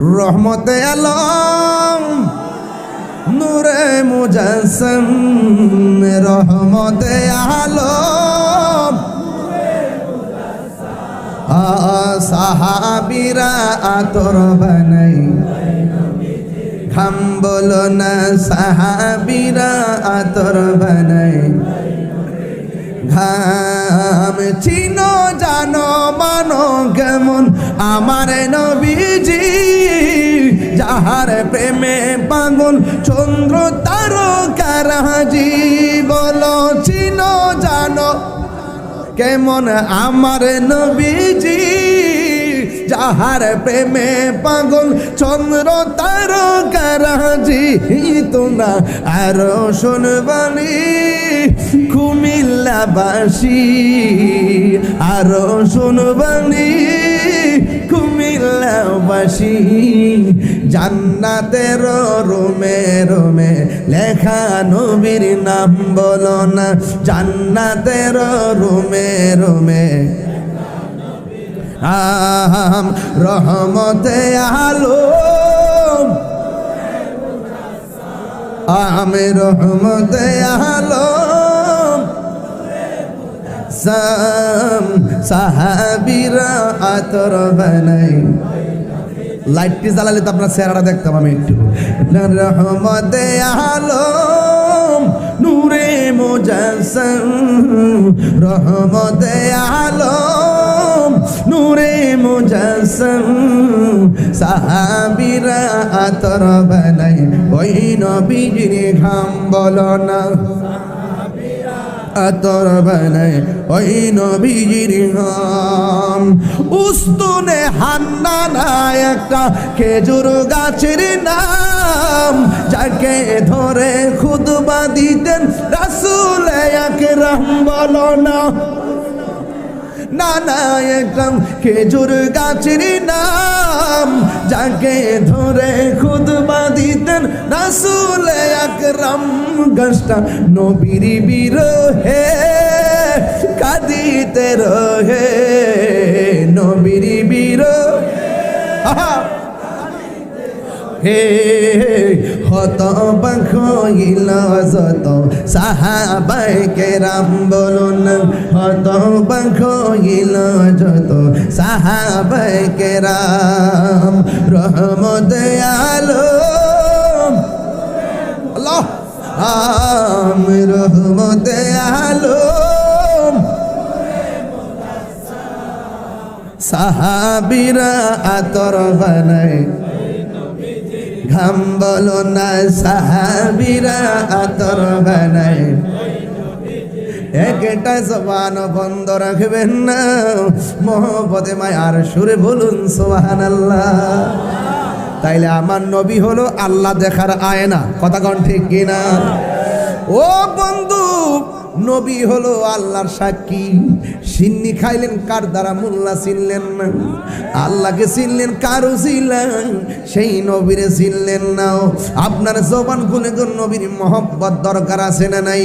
রহমতে আলম নূরে মুজাসসম রহমতে আলম সাহাবীরা আতর বানাই খাম বলো না সাহাবীরা আতর বানাই ঘাম চিনো জানো মানো কেমন আমার নবীজি যাহার প্রেমে পাগল চন্দ্র তারকারাজি বলো চিনো জানো কেমন আমার নবীজি যাহার প্রেমে পাগল চন্দ্র তারকারাজি তোমরা আরো শুনবানি কুমিল্লাবাসী আরো শুনবানি কুমিল্লাবাসী জান্নাতের রোমে রোমে লেখা নবীর নাম বলো না জান্নাতের রোমে রোমে রহমতে আলম আমি রহমতে আলম সাহাবীরা আতর বানাই লাইটটি জ্বালালে তো আপনার চেহারাটা দেখতাম আমি একটু রহমতে আলম নূরে মুজাসসম রহমতে আলম নূরে মুজাসসম সাহাবীরা আতর বানাই ওই নবীজির ঘাম বলো না আতর বানাই ওই নবীজির ঘাম উস্তুনে হান্নানা একটা খেজুর গাছের নাম যাকে ধরে খুতবা দিতেন রাসূল আকরাম বলো না নানা একদম খেজুর গাছের নাম যাকে ধরে খুতবা দিতেন রাসূল আকরাম গাছটা নবীর বিরহে কাঁদিতে রহে নবীর বিরহে হে হত বাখইল যত সাহাবায়ে কেরাম বলুন হত বাখইল যত সাহাবায়ে কেরাম রহমতে আলম আল্লাহ রহমতে আলম সাহাবীরা আতর বানাই ঘাম বলো না সাহাবীরা আতর বানাই একটা জবান বন্ধ রাখবেন না মোহব্বতে মায়ার সুরে বলুন সুবহানাল্লাহ তাইলে আমার নবী হলো আল্লাহ দেখার আয়না কথা কোন ঠিক কিনা ও বন্ধু নবী হলো আল্লাহর সাক্ষী সিন্নি খাইলেন কার দ্বারা মোল্লা চিনলেন না আল্লাহকে চিনলেন কারো চিনলেন সেই নবীরে চিনলেন না আপনার জবান খুলে নবীর মহব্বত দরকার আছে না নাই